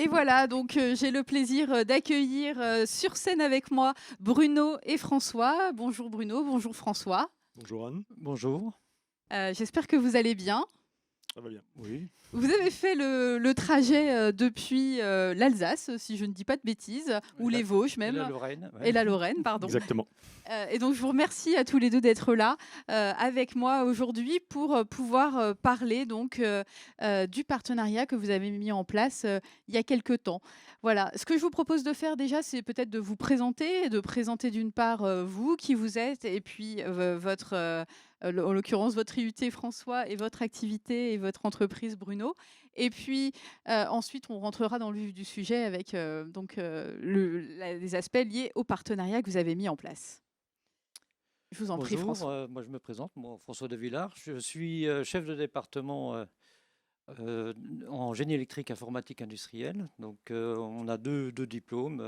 Et voilà, donc j'ai le plaisir d'accueillir sur scène avec moi Bruno et François. Bonjour Bruno, bonjour François. Bonjour Anne, Bonjour. J'espère que vous allez bien. ça va bien. Oui. Vous avez fait le trajet depuis l'Alsace, si je ne dis pas de bêtises, ou Et les Vosges et la même, Lorraine. et Ouais. la Lorraine, pardon. Exactement. Et donc, je vous remercie à tous les deux d'être là avec moi aujourd'hui pour pouvoir parler donc du partenariat que vous avez mis en place il y a quelques temps. Voilà. Ce que je vous propose de faire déjà, c'est peut-être de vous présenter, de présenter d'une part vous, qui vous êtes, et puis votre, en l'occurrence, votre IUT François et votre activité et votre entreprise Bruno. Et puis ensuite, on rentrera dans le vif du sujet avec les aspects liés au partenariat que vous avez mis en place. Je vous en prie, Bonjour, François. moi je me présente, moi François de Villard. Je suis chef de département euh, en génie électrique informatique industrielle. Donc on a deux diplômes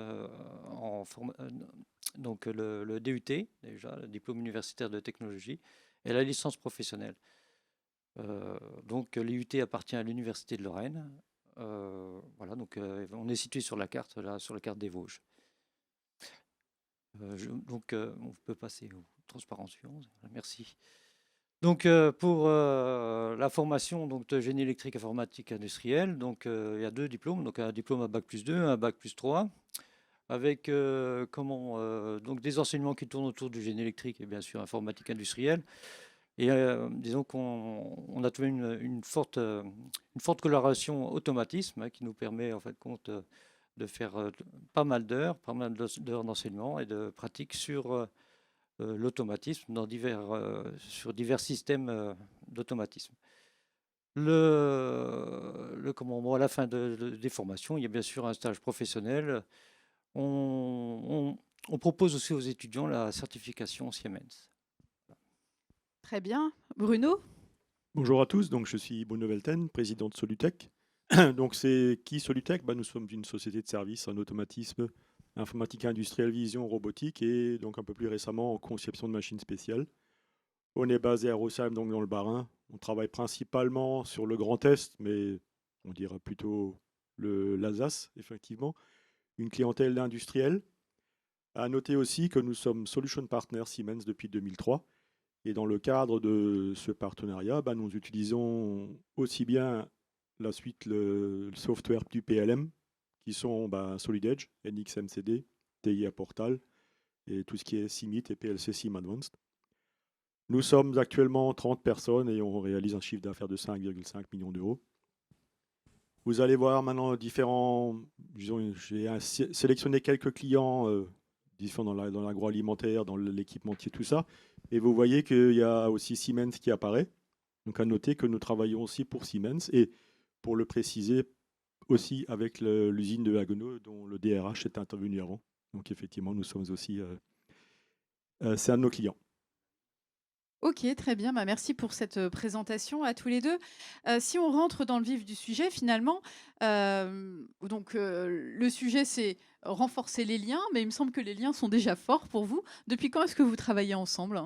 donc le DUT déjà, le diplôme universitaire de technologie, et la licence professionnelle. Donc l'IUT appartient à l'université de Lorraine. Voilà, donc on est situé sur la carte, là, sur la carte des Vosges. Donc, on peut passer aux transparences suivantes. Merci. Donc, pour la formation donc, de génie électrique informatique industrielle, donc, il y a deux diplômes, donc un diplôme à bac+2, un bac+3, avec donc des enseignements qui tournent autour du génie électrique et bien sûr informatique industrielle. Et disons qu'on a trouvé une forte coloration automatisme qui nous permet en fait compte de faire pas mal d'heures d'enseignement et de pratique sur l'automatisme sur divers systèmes d'automatisme. Bon, à la fin des formations, il y a bien sûr un stage professionnel. On propose aussi aux étudiants la certification Siemens. Très bien. Bruno? Bonjour à tous, donc je suis Bruno Velten, président de Solutech. Donc c'est qui Solutech? Nous sommes une société de services en automatisme, informatique industrielle, vision, robotique et donc un peu plus récemment en conception de machines spéciales. On est basé à Rosheim, donc dans le Bas-Rhin. On travaille principalement sur le Grand Est, mais on dirait plutôt l'Alsace, effectivement. Une clientèle industrielle. À noter aussi que nous sommes Solution Partner Siemens depuis 2003. Et dans le cadre de ce partenariat, nous utilisons aussi bien la suite, le software du PLM, qui sont Solid Edge, NXMCD, TIA Portal, et tout ce qui est CIMIT et PLC SIM Advanced. Nous sommes actuellement 30 personnes et on réalise un chiffre d'affaires de 5,5 millions d'euros. Vous allez voir maintenant différents, disons, j'ai sélectionné quelques clients différents dans l'agroalimentaire, dans l'équipementier, tout ça. Et vous voyez qu'il y a aussi Siemens qui apparaît. Donc à noter que nous travaillons aussi pour Siemens et pour le préciser aussi avec l'usine de Haguenau dont le DRH est intervenu avant. Donc effectivement, nous sommes aussi, c'est un de nos clients. Ok, très bien. Merci pour cette présentation à tous les deux. Si on rentre dans le vif du sujet, finalement, le sujet, c'est renforcer les liens, mais il me semble que les liens sont déjà forts pour vous. Depuis quand est-ce que vous travaillez ensemble?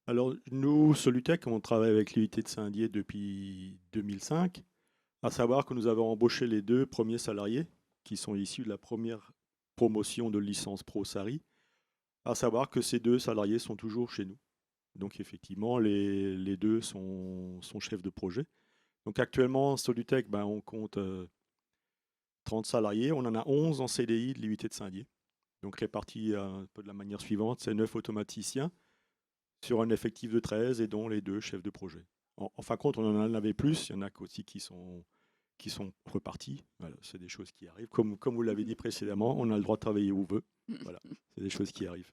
Alors nous, Solutech, on travaille avec l'UIT de Saint-Dié depuis 2005. À savoir que nous avons embauché les deux premiers salariés qui sont issus de la première promotion de licence Pro Sari. À savoir que ces deux salariés sont toujours chez nous. Donc effectivement, les deux sont chefs de projet. Donc actuellement, Solutech, on compte 30 salariés. On en a 11 en CDI de l'IUT de Saint-Dié. Donc répartis un peu de la manière suivante, c'est 9 automaticiens sur un effectif de 13 et dont les deux chefs de projet. En fin de compte, on en avait plus. Il y en a aussi qui sont repartis. Voilà, c'est des choses qui arrivent. Comme vous l'avez dit précédemment, on a le droit de travailler où on veut. Voilà, c'est des choses qui arrivent.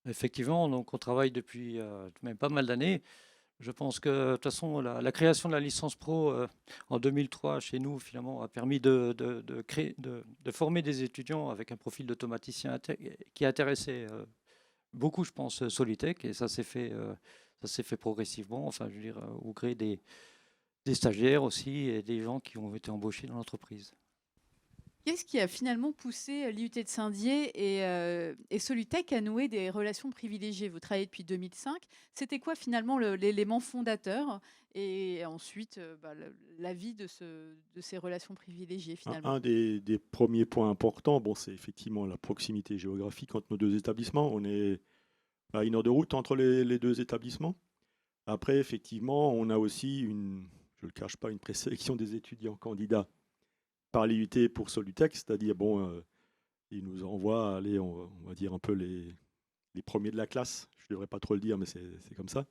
Effectivement, donc on travaille depuis même pas mal d'années. Je pense que de toute façon, la création de la licence pro en 2003 chez nous, finalement, a permis de former des étudiants avec un profil d'automaticien qui intéressait beaucoup, je pense, Solitech. Et ça s'est fait progressivement, enfin, je veux dire, au gré des stagiaires aussi et des gens qui ont été embauchés dans l'entreprise. Qu'est-ce qui a finalement poussé l'IUT de Saint-Dié et Solutech à nouer des relations privilégiées? Vous travaillez depuis 2005. C'était quoi finalement l'élément fondateur et ensuite la vie de ces relations privilégiées finalement? Un des premiers points importants, bon, c'est effectivement la proximité géographique entre nos deux établissements. On est à 1 heure de route entre les deux établissements. Après, effectivement, on a aussi je ne le cache pas, une présélection des étudiants candidats par l'IUT pour Solutech, c'est-à-dire, bon, ils nous envoient, allez, on va dire un peu les premiers de la classe. Je ne devrais pas trop le dire, mais c'est comme ça.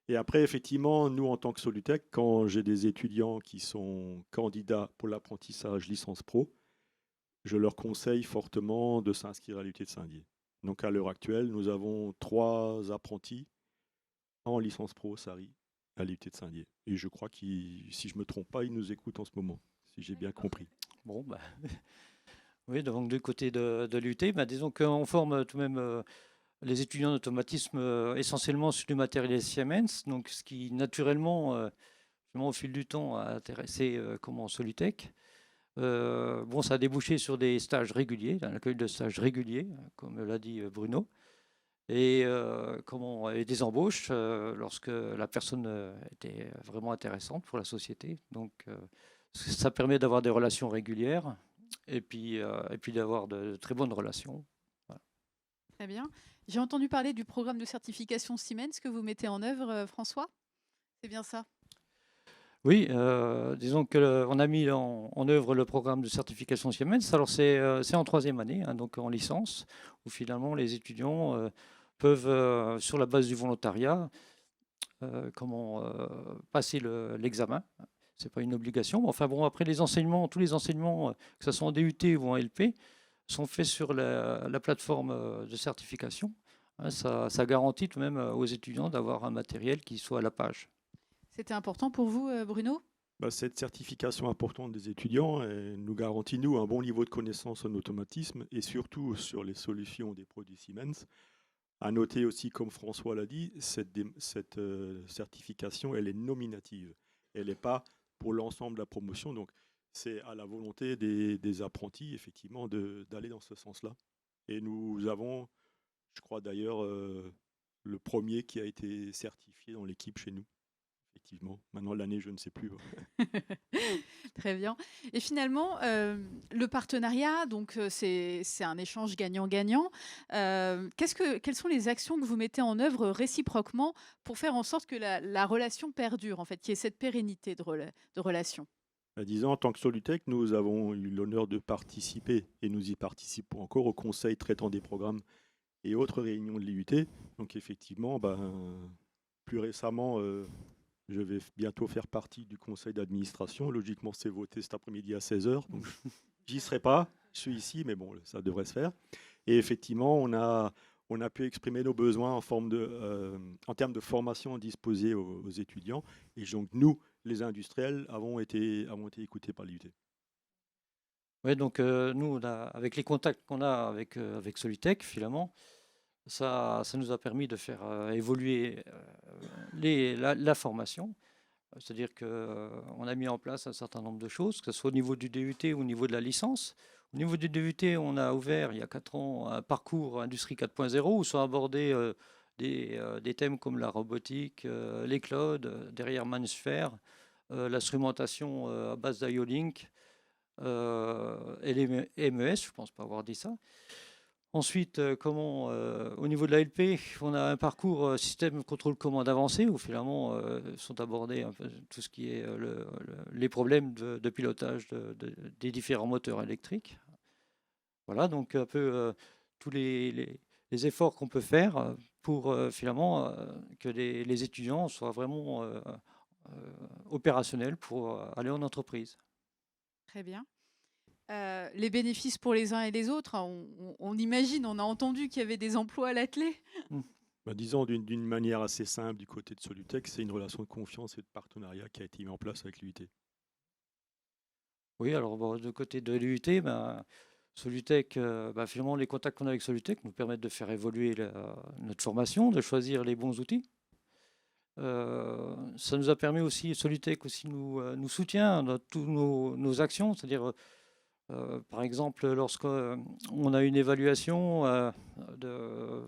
Et après, effectivement, nous, en tant que Solutech, quand j'ai des étudiants qui sont candidats pour l'apprentissage licence pro, je leur conseille fortement de s'inscrire à l'IUT de Saint-Dié. Donc, à l'heure actuelle, nous avons 3 apprentis en licence pro SARI à l'IUT de Saint-Dié. Et je crois si je ne me trompe pas, ils nous écoutent en ce moment, si j'ai bien compris. Bon, bah, oui, donc du côté de l'UT, bah, disons qu'on forme tout de même les étudiants d'automatisme essentiellement sur du matériel Siemens, donc ce qui naturellement, au fil du temps, a intéressé Solutech. Bon, ça a débouché sur des stages réguliers, un accueil de stages réguliers, comme l'a dit Bruno, et des embauches lorsque la personne était vraiment intéressante pour la société. Donc, ça permet d'avoir des relations régulières et puis d'avoir de très bonnes relations. Voilà. Très bien. J'ai entendu parler du programme de certification Siemens que vous mettez en œuvre, François. C'est bien ça? Oui, disons qu'on a mis en œuvre le programme de certification Siemens. Alors, c'est en 3e année, hein, donc en licence, où finalement les étudiants peuvent, sur la base du volontariat, passer l'examen. Ce n'est pas une obligation. Enfin bon, après les enseignements, tous les enseignements, que ce soit en DUT ou en LP, sont faits sur la plateforme de certification. Hein, ça garantit tout de même aux étudiants d'avoir un matériel qui soit à la page. C'était important pour vous, Bruno? Cette certification importante des étudiants nous garantit, nous, un bon niveau de connaissance en automatisme et surtout sur les solutions des produits Siemens. À noter aussi, comme François l'a dit, cette certification, elle est nominative. Elle n'est pas pour l'ensemble de la promotion. Donc, c'est à la volonté des apprentis, effectivement, d'aller dans ce sens-là. Et nous avons, je crois d'ailleurs, le premier qui a été certifié dans l'équipe chez nous. Effectivement. Maintenant, l'année, je ne sais plus. Très bien. Et finalement, le partenariat, donc c'est un échange gagnant-gagnant. Quelles sont les actions que vous mettez en œuvre réciproquement pour faire en sorte que la relation perdure, en fait, qu'il y ait cette pérennité de relation? Disons, en tant que Solutech, nous avons eu l'honneur de participer, et nous y participons encore, au conseil traitant des programmes et autres réunions de l'IUT. Donc effectivement, plus récemment, je vais bientôt faire partie du conseil d'administration. Logiquement, c'est voté cet après-midi à 16h. Donc, j'y serai pas. Je suis ici, mais bon, ça devrait se faire. Et effectivement, on a pu exprimer nos besoins en termes de formation disposée aux étudiants. Et donc, nous, les industriels, avons été écoutés par l'IUT. Oui, donc nous, avec les contacts qu'on a avec Solutech, finalement, ça nous a permis de faire évoluer la formation. C'est-à-dire qu'on a mis en place un certain nombre de choses, que ce soit au niveau du DUT ou au niveau de la licence. Au niveau du DUT, on a ouvert il y a 4 ans un parcours Industrie 4.0 où sont abordés des thèmes comme la robotique, les clouds, derrière Manusphère, l'instrumentation à base d'IO-Link et les MES, je ne pense pas avoir dit ça. Ensuite, au niveau de la LP, on a un parcours système contrôle commande avancé où finalement sont abordés un peu tout ce qui est les problèmes de pilotage des différents moteurs électriques. Voilà, donc un peu tous les efforts qu'on peut faire pour finalement que les étudiants soient vraiment opérationnels pour aller en entreprise. Très bien. Les bénéfices pour les uns et les autres, on imagine, on a entendu qu'il y avait des emplois à la clé. Disons d'une manière assez simple du côté de Solutech, c'est une relation de confiance et de partenariat qui a été mise en place avec l'IUT. Oui, alors du côté de l'IUT, Solutech, finalement, les contacts qu'on a avec Solutech nous permettent de faire évoluer notre formation, de choisir les bons outils. Ça nous a permis aussi, Solutech aussi nous soutient dans toutes nos actions, c'est-à-dire Par exemple, lorsqu'on a une évaluation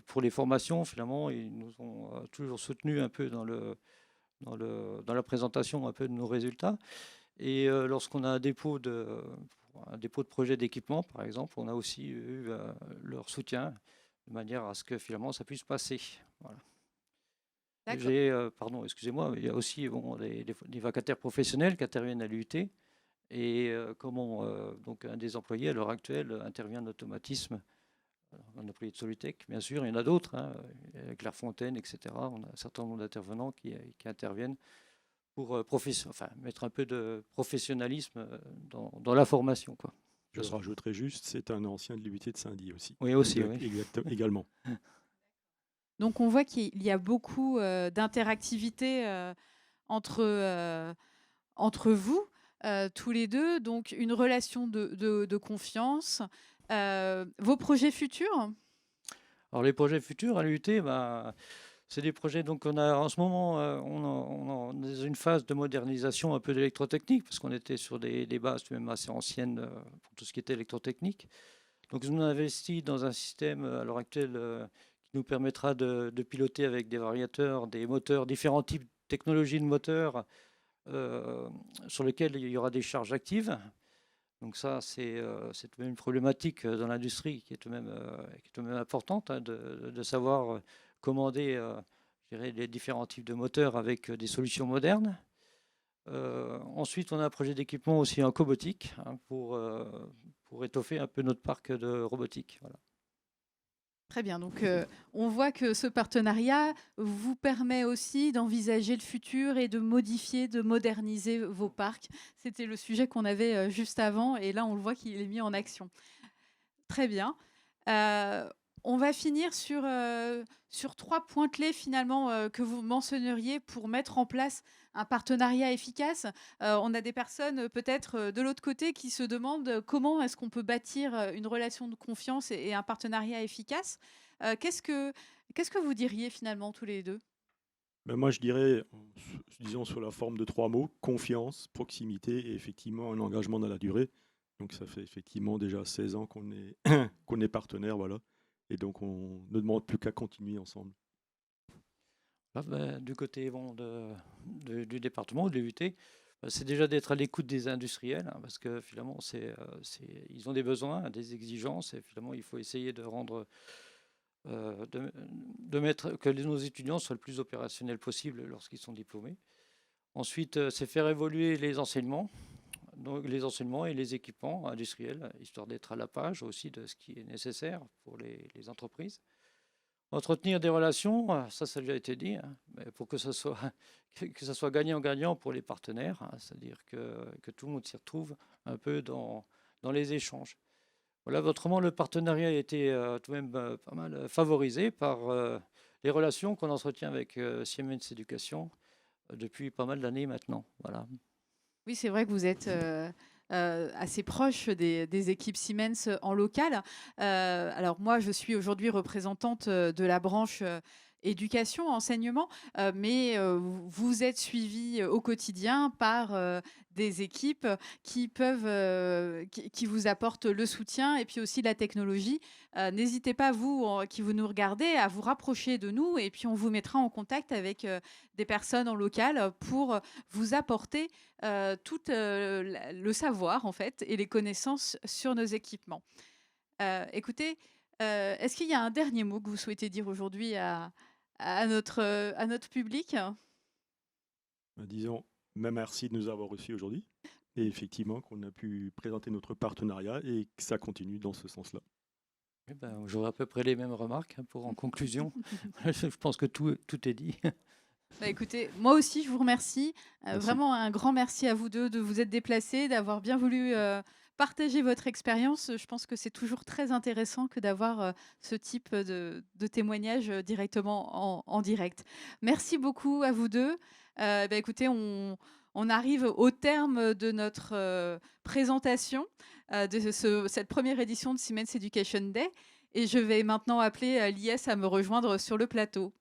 pour les formations, finalement, ils nous ont toujours soutenus un peu dans la présentation un peu de nos résultats. Et lorsqu'on a un dépôt de projet d'équipement, par exemple, on a aussi eu leur soutien de manière à ce que finalement ça puisse passer. Voilà. D'accord. Pardon, excusez-moi, il y a aussi des vacataires professionnels qui interviennent à l'UT. Et donc un des employés à l'heure actuelle intervient en automatisme, un employé de Solutech, bien sûr, il y en a d'autres, hein, Clairefontaine, etc. On a un certain nombre d'intervenants qui interviennent pour mettre un peu de professionnalisme dans la formation, quoi. Je rajouterai juste, c'est un ancien de l'UT de Saint-Die aussi. Oui, aussi, oui. Également. Donc on voit qu'il y a beaucoup d'interactivité entre vous, tous les deux, donc une relation de confiance. Vos projets futurs? Alors les projets futurs à l'UT, c'est des projets, donc on a en ce moment, on est dans une phase de modernisation un peu d'électrotechnique, parce qu'on était sur des bases même assez anciennes pour tout ce qui était électrotechnique. Donc on a investi dans un système à l'heure actuelle qui nous permettra de piloter avec des variateurs, des moteurs, différents types de technologies de moteurs sur lesquels il y aura des charges actives. Donc ça, c'est tout de même une problématique dans l'industrie qui est tout de même importante, hein, de savoir commander je dirais, les différents types de moteurs avec des solutions modernes. Ensuite, on a un projet d'équipement aussi en cobotique, hein, pour étoffer un peu notre parc de robotique. Voilà. Très bien, donc on voit que ce partenariat vous permet aussi d'envisager le futur et de modifier, de moderniser vos parcs. C'était le sujet qu'on avait juste avant et là on le voit qu'il est mis en action. Très bien. On va finir sur 3 points clés finalement que vous mentionneriez pour mettre en place un partenariat efficace. On a des personnes peut-être de l'autre côté qui se demandent comment est-ce qu'on peut bâtir une relation de confiance et un partenariat efficace. Qu'est-ce que vous diriez finalement tous les deux? Ben moi, je dirais, disons sous la forme de 3 mots, confiance, proximité et effectivement un engagement dans la durée. Donc ça fait effectivement déjà 16 ans qu'on est, qu'on est partenaire, voilà. Et donc on ne demande plus qu'à continuer ensemble. Du côté du département de l'UT, c'est déjà d'être à l'écoute des industriels, hein, parce que finalement, ils ont des besoins, des exigences, et finalement, il faut essayer de rendre, de mettre que nos étudiants soient le plus opérationnels possible lorsqu'ils sont diplômés. Ensuite, c'est faire évoluer les enseignements, donc les enseignements et les équipements industriels, histoire d'être à la page aussi de ce qui est nécessaire pour les entreprises. Entretenir des relations, ça a déjà été dit, hein, mais pour que ça soit gagnant-gagnant pour les partenaires, hein, c'est-à-dire que tout le monde s'y retrouve un peu dans les échanges. Voilà, autrement, le partenariat a été tout de même pas mal favorisé par les relations qu'on entretient avec Siemens Éducation depuis pas mal d'années maintenant. Voilà. Oui, c'est vrai que vous êtes assez proche des équipes Siemens en local. Alors moi, je suis aujourd'hui représentante de la branche éducation, enseignement, mais vous êtes suivi au quotidien par des équipes qui peuvent, qui vous apportent le soutien et puis aussi la technologie. N'hésitez pas, vous, qui vous nous regardez, à vous rapprocher de nous et puis on vous mettra en contact avec des personnes en local pour vous apporter tout le savoir en fait et les connaissances sur nos équipements. Écoutez, est-ce qu'il y a un dernier mot que vous souhaitez dire aujourd'hui à notre public? Ben, disons, même merci de nous avoir reçus aujourd'hui. Et effectivement, qu'on a pu présenter notre partenariat et que ça continue dans ce sens-là. Eh ben, j'aurai à peu près les mêmes remarques, hein, en conclusion. Je pense que tout est dit. Bah, écoutez, moi aussi, je vous remercie. Merci. Vraiment un grand merci à vous deux de vous être déplacés, d'avoir bien voulu partager votre expérience. Je pense que c'est toujours très intéressant que d'avoir ce type de témoignage directement en direct. Merci beaucoup à vous deux. Bah, écoutez, on arrive au terme de notre présentation de cette première édition de Siemens Education Day. Et je vais maintenant appeler l'IS à me rejoindre sur le plateau.